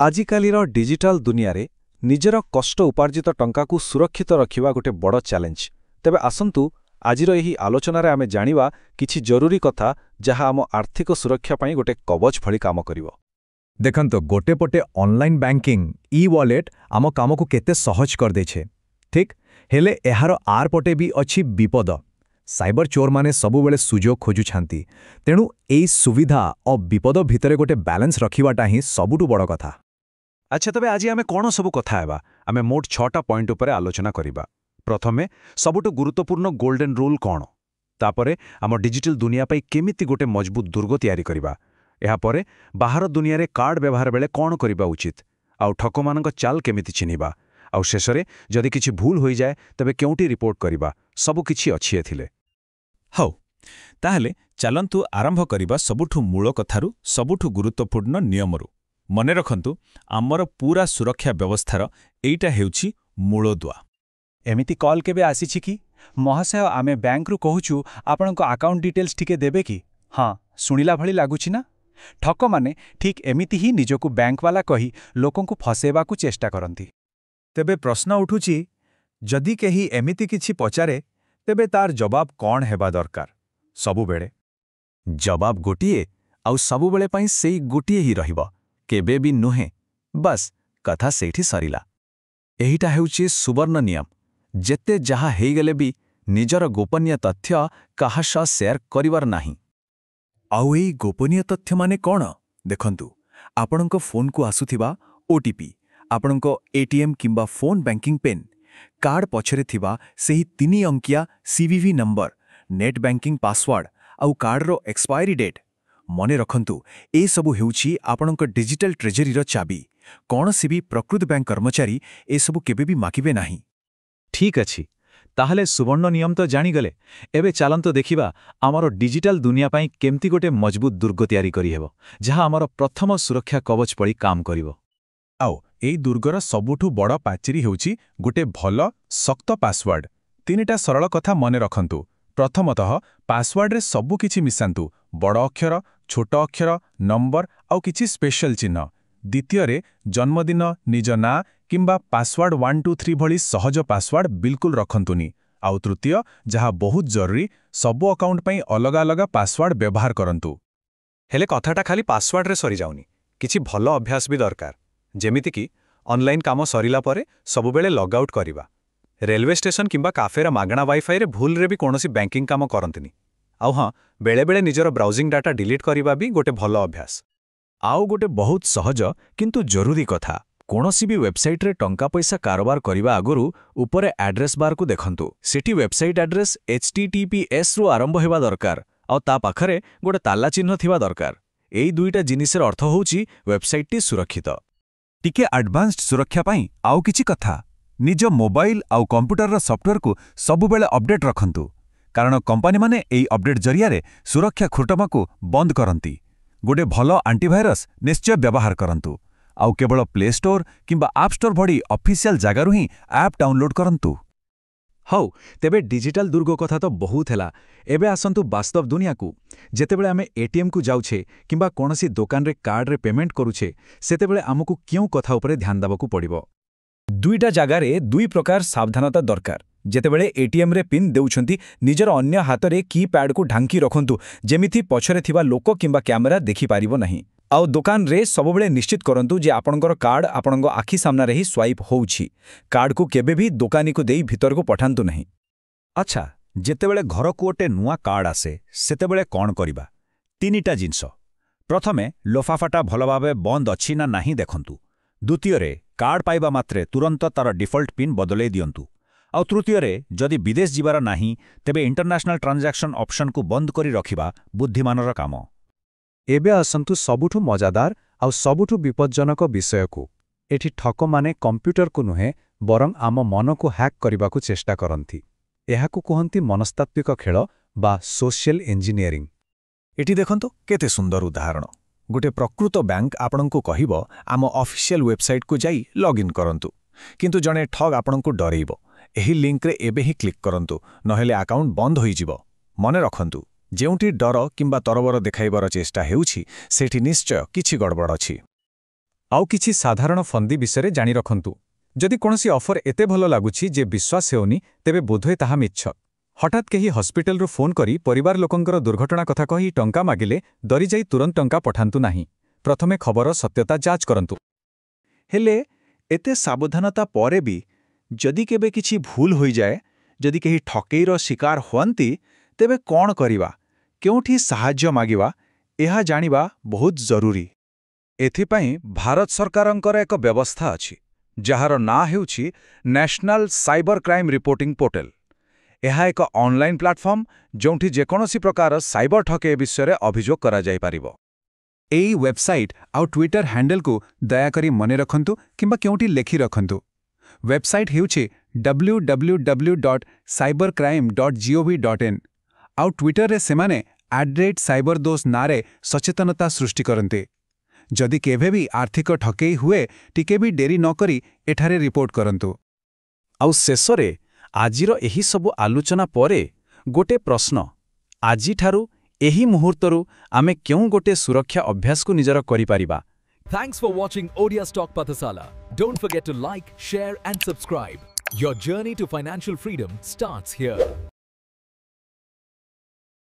ଆଜିକାଲିର ଡିଜିଟାଲ ଦୁନିଆରେ ନିଜର କଷ୍ଟ ଉପାର୍ଜିତ ଟଙ୍କାକୁ ସୁରକ୍ଷିତ ରଖିବା ଗୋଟେ ବଡ଼ ଚ୍ୟାଲେଞ୍ଜ। ତେବେ ଆସନ୍ତୁ ଆଜିର ଏହି ଆଲୋଚନାରେ ଆମେ ଜାଣିବା କିଛି ଜରୁରୀ କଥା ଯାହା ଆମ ଆର୍ଥିକ ସୁରକ୍ଷା ପାଇଁ ଗୋଟେ କବଚ ଭଳି କାମ କରିବ। ଦେଖନ୍ତୁ ଗୋଟେ ପଟେ ଅନଲାଇନ୍ ବ୍ୟାଙ୍କିଂ ଇ-ୱାଲେଟ୍ ଆମ କାମକୁ କେତେ ସହଜ କରିଦେଇଛେ, ଠିକ୍? ହେଲେ ଏହାର ଆର ପଟେ ବି ଅଛି ବିପଦ। ସାଇବର ଚୋରମାନେ ସବୁବେଳେ ସୁଯୋଗ ଖୋଜୁଛନ୍ତି। ତେଣୁ ଏହି ସୁବିଧା ଓ ବିପଦ ଭିତରେ ଗୋଟେ ବାଲାନ୍ସ ରଖିବାଟା ହିଁ ସବୁଠୁ ବଡ଼ କଥା। ଆଚ୍ଛା, ତେବେ ଆଜି ଆମେ କ'ଣ ସବୁ କଥା ହେବା? ଆମେ ମୋଟ 6ଟା ପଏଣ୍ଟ ଉପରେ ଆଲୋଚନା କରିବା। ପ୍ରଥମେ ସବୁଠୁ ଗୁରୁତ୍ୱପୂର୍ଣ୍ଣ ଗୋଲ୍ଡେନ୍ ରୁଲ୍ କ'ଣ? ତାପରେ ଆମ ଡିଜିଟାଲ ଦୁନିଆ ପାଇଁ କେମିତି ଗୋଟେ ମଜବୁତ ଦୁର୍ଗ ତିଆରି କରିବା। ଏହାପରେ ବାହାର ଦୁନିଆରେ କାର୍ଡ ବ୍ୟବହାର ବେଳେ କ'ଣ କରିବା ଉଚିତ, ଆଉ ଠକମାନଙ୍କ ଚାଲ କେମିତି ଚିହ୍ନିବା, ଆଉ ଶେଷରେ ଯଦି କିଛି ଭୁଲ ହୋଇଯାଏ ତେବେ କେଉଁଠି ରିପୋର୍ଟ କରିବା, ସବୁକିଛି ଅଛି ଏଥିରେ। ହଉ, ତାହେଲେ ଚାଲନ୍ତୁ ଆରମ୍ଭ କରିବା ସବୁଠୁ ମୂଳ କଥାରୁ, ସବୁଠୁ ଗୁରୁତ୍ୱପୂର୍ଣ୍ଣ ନିୟମରୁ। ମନେ ରଖନ୍ତୁ, ଆମର ପୂରା ସୁରକ୍ଷା ବ୍ୟବସ୍ଥାର ଏଇଟା ହେଉଛି ମୂଳଦୁଆ। ଏମିତି କଲ୍ କେବେ ଆସିଛି କି, ମହାଶୟ ଆମେ ବ୍ୟାଙ୍କରୁ କହୁଛୁ ଆପଣଙ୍କ ଆକାଉଣ୍ଟ ଡିଟେଲ୍ସ ଟିକେ ଦେବେ କି? ହଁ, ଶୁଣିଲା ଭଳି ଲାଗୁଛି ନା? ଠକମାନେ ଠିକ୍ ଏମିତି ହିଁ ନିଜକୁ ବ୍ୟାଙ୍କବାଲା କହି ଲୋକଙ୍କୁ ଫସେଇବାକୁ ଚେଷ୍ଟା କରନ୍ତି। ତେବେ ପ୍ରଶ୍ନ ଉଠୁଛି, ଯଦି କେହି ଏମିତି କିଛି ପଚାରେ ତେବେ ତାର ଜବାବ କ'ଣ ହେବା ଦରକାର? ସବୁବେଳେ ଜବାବ ଗୋଟିଏ, ଆଉ ସବୁବେଳେ ପାଇଁ ସେଇ ଗୋଟିଏ ହିଁ ରହିବ, କେବେ ବି ନୁହେଁ। ବାସ୍, କଥା ସେଇଠି ସରିଲା। ଏହିଟା ହେଉଛି ସୁବର୍ଣ୍ଣ ନିୟମ। ଯେତେ ଯାହା ହେଇଗଲେ ବି ନିଜର ଗୋପନୀୟ ତଥ୍ୟ କାହା ସହ ସେୟାର କରିବାର ନାହିଁ। ଆଉ ଏଇ ଗୋପନୀୟ ତଥ୍ୟ ମାନେ କ'ଣ? ଦେଖନ୍ତୁ, ଆପଣଙ୍କ ଫୋନ୍କୁ ଆସୁଥିବା OTP, ଆପଣଙ୍କ ATM କିମ୍ବା ଫୋନ୍ ବ୍ୟାଙ୍କିଂ ପିନ୍, କାର୍ଡ ପଛରେ ଥିବା ସେହି 3 ଅଙ୍କିଆ CVV number, net banking password ଆଉ କାର୍ଡର ଏକ୍ସପାୟରି ଡେଟ୍। ମନେ ରଖନ୍ତୁ, ଏସବୁ ହେଉଛି ଆପଣଙ୍କ ଡିଜିଟାଲ ଟ୍ରେଜେରୀର ଚାବି। କୌଣସି ବି ପ୍ରକୃତ ବ୍ୟାଙ୍କ କର୍ମଚାରୀ ଏସବୁ କେବେ ବି ମାଗିବେ ନାହିଁ। ଠିକ୍ ଅଛି, ତାହେଲେ ସୁବର୍ଣ୍ଣ ନିୟମ ତ ଜାଣିଗଲେ। ଏବେ ଚାଲନ୍ତୁ ଦେଖିବା ଆମର ଡିଜିଟାଲ ଦୁନିଆ ପାଇଁ କେମିତି ଗୋଟେ ମଜବୁତ ଦୁର୍ଗ ତିଆରି କରିହେବ, ଯାହା ଆମର ପ୍ରଥମ ସୁରକ୍ଷା କବଚ ଭଳି କାମ କରିବ। ଆଉ ଏଇ ଦୁର୍ଗର ସବୁଠୁ ବଡ଼ ପାଚେରୀ ହେଉଛି ଗୋଟେ ଭଲ ଶକ୍ତ ପାସୱାର୍ଡ। 3ଟା ସରଳ କଥା ମନେ ରଖନ୍ତୁ। ପ୍ରଥମତଃ, ପାସୱାର୍ଡରେ ସବୁକିଛି ମିଶାନ୍ତୁ, ବଡ଼ ଅକ୍ଷର, ଛୋଟ ଅକ୍ଷର, ନମ୍ବର ଆଉ କିଛି ସ୍ପେଶାଲ ଚିହ୍ନ। ଦ୍ୱିତୀୟରେ, ଜନ୍ମଦିନ, ନିଜ ନାଁ କିମ୍ବା ପାସୱାର୍ଡ 123 ଭଳି ସହଜ ପାସୱାର୍ଡ ବିଲକୁଲ ରଖନ୍ତୁନି। ଆଉ ତୃତୀୟ, ଯାହା ବହୁତ ଜରୁରୀ, ସବୁ ଆକାଉଣ୍ଟ ପାଇଁ ଅଲଗା ଅଲଗା ପାସୱାର୍ଡ ବ୍ୟବହାର କରନ୍ତୁ। ହେଲେ କଥାଟା ଖାଲି ପାସୱାର୍ଡରେ ସରିଯାଉନି, କିଛି ଭଲ ଅଭ୍ୟାସ ବି ଦରକାର। ଯେମିତିକି ଅନଲାଇନ୍ କାମ ସରିଲା ପରେ ସବୁବେଳେ ଲଗ୍ ଆଉଟ୍ କରିବା। ରେଲୱେ ଷ୍ଟେସନ କିମ୍ବା କାଫେର ମାଗଣା ୱାଇଫାଇରେ ଭୁଲରେ ବି କୌଣସି ବ୍ୟାଙ୍କିଂ କାମ କରନ୍ତିନି। ଆଉ ହଁ, ବେଳେବେଳେ ନିଜର ବ୍ରାଉଜିଂ ଡାଟା ଡିଲିଟ୍ କରିବା ବି ଗୋଟେ ଭଲ ଅଭ୍ୟାସ। ଆଉ ଗୋଟେ ବହୁତ ସହଜ କିନ୍ତୁ ଜରୁରୀ କଥା, କୌଣସି ବି ୱେବସାଇଟ୍ରେ ଟଙ୍କା ପଇସା କାରବାର କରିବା ଆଗରୁ ଉପରେ ଆଡ୍ରେସ୍ ବାରକୁ ଦେଖନ୍ତୁ। ସେଠି ୱେବସାଇଟ୍ ଆଡ୍ରେସ୍ HTTPSରୁ ଆରମ୍ଭ ହେବା ଦରକାର, ଆଉ ତା ପାଖରେ ଗୋଟେ ତାଲା ଚିହ୍ନ ଥିବା ଦରକାର। ଏଇ ଦୁଇଟା ଜିନିଷର ଅର୍ଥ ହେଉଛି ୱେବସାଇଟ୍ଟି ସୁରକ୍ଷିତ। ଟିକେ ଆଡଭାନ୍ସଡ୍ ସୁରକ୍ଷା ପାଇଁ ଆଉ କିଛି କଥା, ନିଜ ମୋବାଇଲ ଆଉ କମ୍ପ୍ୟୁଟରର ସଫ୍ଟୱେୟାରକୁ ସବୁବେଳେ ଅପଡେଟ୍ ରଖନ୍ତୁ, କାରଣ କମ୍ପାନୀମାନେ ଏହି ଅପଡେଟ୍ ଜରିଆରେ ସୁରକ୍ଷା ଖୁଣ୍ଟକୁ ବନ୍ଦ କରନ୍ତି। ଗୋଟେ ଭଲ ଆଣ୍ଟିଭାଇରସ୍ ନିଶ୍ଚୟ ବ୍ୟବହାର କରନ୍ତୁ, ଆଉ କେବଳ ପ୍ଲେ ଷ୍ଟୋର କିମ୍ବା ଆପ୍ ଷ୍ଟୋର ଭଳି ଅଫିସିଆଲ ଜାଗାରୁ ହିଁ ଆପ୍ ଡାଉନଲୋଡ୍ କରନ୍ତୁ। ହଉ, ତେବେ ଡିଜିଟାଲ ଦୁର୍ଗ କଥା ତ ବହୁତ ହେଲା। ଏବେ ଆସନ୍ତୁ ବାସ୍ତବ ଦୁନିଆକୁ। ଯେତେବେଳେ ଆମେ ATMକୁ ଯାଉଛେ କିମ୍ବା କୌଣସି ଦୋକାନରେ କାର୍ଡରେ ପେମେଣ୍ଟ କରୁଛେ, ସେତେବେଳେ ଆମକୁ କେଉଁ କଥା ଉପରେ ଧ୍ୟାନ ଦେବାକୁ ପଡ଼ିବ? 2ଟା ଜାଗାରେ 2 ପ୍ରକାର ସାବଧାନତା ଦରକାର। ଯେତେବେଳେ ATMରେ ପିନ୍ ଦେଉଛନ୍ତି, ନିଜର ଅନ୍ୟ ହାତରେ କି-ପ୍ୟାଡ୍କୁ ଢାଙ୍କି ରଖନ୍ତୁ, ଯେମିତି ପଛରେ ଥିବା ଲୋକ କିମ୍ବା କ୍ୟାମେରା ଦେଖିପାରିବ ନାହିଁ। ଆଉ ଦୋକାନରେ ସବୁବେଳେ ନିଶ୍ଚିତ କରନ୍ତୁ ଯେ ଆପଣଙ୍କର କାର୍ଡ ଆପଣଙ୍କ ଆଖି ସାମ୍ନାରେ ହିଁ ସ୍ୱାଇପ୍ ହେଉଛି। କାର୍ଡକୁ କେବେ ବି ଦୋକାନୀକୁ ଦେଇ ଭିତରକୁ ପଠାନ୍ତୁ ନାହିଁ। ଆଚ୍ଛା, ଯେତେବେଳେ ଘରକୁ ଗୋଟେ ନୂଆ କାର୍ଡ ଆସେ, ସେତେବେଳେ କ'ଣ କରିବା? 3ଟା ଜିନିଷ। ପ୍ରଥମେ, ଲଫାଫାଟା ଭଲ ଭାବେ ବନ୍ଦ ଅଛି ନା ନାହିଁ ଦେଖନ୍ତୁ। ଦ୍ୱିତୀୟରେ, କାର୍ଡ ପାଇବା ମାତ୍ରେ ତୁରନ୍ତ ତାର ଡିଫଲ୍ଟ ପିନ୍ ବଦଳାଇ ଦିଅନ୍ତୁ। ଆଉ ତୃତୀୟରେ, ଯଦି ବିଦେଶ ଯିବାର ନାହିଁ ତେବେ ଇଣ୍ଟରନ୍ୟାସନାଲ ଟ୍ରାଞ୍ଜାକ୍ସନ ଅପସନକୁ ବନ୍ଦ କରି ରଖିବା ବୁଦ୍ଧିମାନର କାମ। ଏବେ ଆସନ୍ତୁ ସବୁଠୁ ମଜାଦାର ଆଉ ସବୁଠୁ ବିପଜ୍ଜନକ ବିଷୟକୁ। ଏଠି ଠକମାନେ କମ୍ପ୍ୟୁଟରକୁ ନୁହେଁ, ବରଂ ଆମ ମନକୁ ହ୍ୟାକ୍ କରିବାକୁ ଚେଷ୍ଟା କରନ୍ତି। ଏହାକୁ କୁହନ୍ତି ମନସ୍ତାତ୍ତ୍ୱିକ ଖେଳ ବା ସୋସିଆଲ ଇଞ୍ଜିନିୟରିଂ। ଏଠି ଦେଖନ୍ତୁ କେତେ ସୁନ୍ଦର ଉଦାହରଣ। ଗୋଟେ ପ୍ରକୃତ ବ୍ୟାଙ୍କ ଆପଣଙ୍କୁ କହିବ, ଆମ ଅଫିସିଆଲ ୱେବସାଇଟ୍କୁ ଯାଇ ଲଗ୍ଇନ୍ କରନ୍ତୁ। କିନ୍ତୁ ଜଣେ ଠଗ ଆପଣଙ୍କୁ ଡରେଇବ, ଏହି ଲିଙ୍କରେ ଏବେ ହିଁ କ୍ଲିକ୍ କରନ୍ତୁ, ନହେଲେ ଆକାଉଣ୍ଟ ବନ୍ଦ ହୋଇଯିବ। ମନେ ରଖନ୍ତୁ, ଯେଉଁଠି ଡର କିମ୍ବା ତରବର ଦେଖାଇବାର ଚେଷ୍ଟା ହେଉଛି, ସେଠି ନିଶ୍ଚୟ କିଛି ଗଡ଼ବଡ଼ ଅଛି। ଆଉ କିଛି ସାଧାରଣ ଫନ୍ଦି ବିଷୟରେ ଜାଣି ରଖନ୍ତୁ। ଯଦି କୌଣସି ଅଫର ଏତେ ଭଲ ଲାଗୁଛି ଯେ ବିଶ୍ୱାସ ହେଉନି, ତେବେ ବୋଧହୁଏ ତାହା ମିଛ। ହଠାତ୍ କେହି ହସ୍ପିଟାଲରୁ ଫୋନ୍ କରି ପରିବାର ଲୋକଙ୍କର ଦୁର୍ଘଟଣା କଥା କହି ଟଙ୍କା ମାଗିଲେ ଡରିଯାଇ ତୁରନ୍ତ ଟଙ୍କା ପଠାନ୍ତୁ ନାହିଁ। ପ୍ରଥମେ ଖବର ସତ୍ୟତା ଯାଞ୍ଚ କରନ୍ତୁ। ହେଲେ ଏତେ ସାବଧାନତା ପରେ ବି ଯଦି କେବେ କିଛି ଭୁଲ ହୋଇଯାଏ, ଯଦି କେହି ଠକେଇର ଶିକାର ହୁଅନ୍ତି, ତେବେ କ'ଣ କରିବା, କେଉଁଠି ସାହାଯ୍ୟ ମାଗିବା, ଏହା ଜାଣିବା ବହୁତ ଜରୁରୀ। ଏଥିପାଇଁ ଭାରତ ସରକାରଙ୍କର ଏକ ବ୍ୟବସ୍ଥା ଅଛି, ଯାହାର ନାଁ ହେଉଛି national cyber crime reporting portal. ଏହା ଏକ ଅନଲାଇନ୍ ପ୍ଲାଟଫର୍ମ ଯେଉଁଠି ଯେକୌଣସି ପ୍ରକାର ସାଇବର ଠକେଇ ବିଷୟରେ ଅଭିଯୋଗ କରାଯାଇପାରିବ। ଏହି ୱେବସାଇଟ୍ ଆଉ ଟ୍ୱିଟର ହ୍ୟାଣ୍ଡେଲକୁ ଦୟାକରି ମନେ ରଖନ୍ତୁ କିମ୍ବା କେଉଁଠି ଲେଖି ରଖନ୍ତୁ। ୱେବସାଇଟ୍ ହେଉଛି www.cybercrime.gov.in ଆଉ ଟ୍ୱିଟରରେ ସେମାନେ @cyberdost ନାଁରେ ସଚେତନତା ସୃଷ୍ଟି କରନ୍ତି। ଯଦି କେବେ ବି ଆର୍ଥିକ ଠକେଇ ହୁଏ, ଟିକେ ବି ଡେରି ନ କରି ଏଠାରେ ରିପୋର୍ଟ କରନ୍ତୁ। ଆଉ ଶେଷରେ ଆଜିର ଏହି ସବୁ ଆଲୋଚନା ପରେ ଗୋଟେ ପ୍ରଶ୍ନ, ଆଜିଠାରୁ ଏହି ମୁହୂର୍ତ୍ତରୁ ଆମେ କେଉଁ ଗୋଟେ ସୁରକ୍ଷା ଅଭ୍ୟାସକୁ ନିଜର କରିପାରିବା? Thanks for watching Odia Stock Pathasala. Don't forget to like, share and subscribe. Your journey to financial freedom starts here.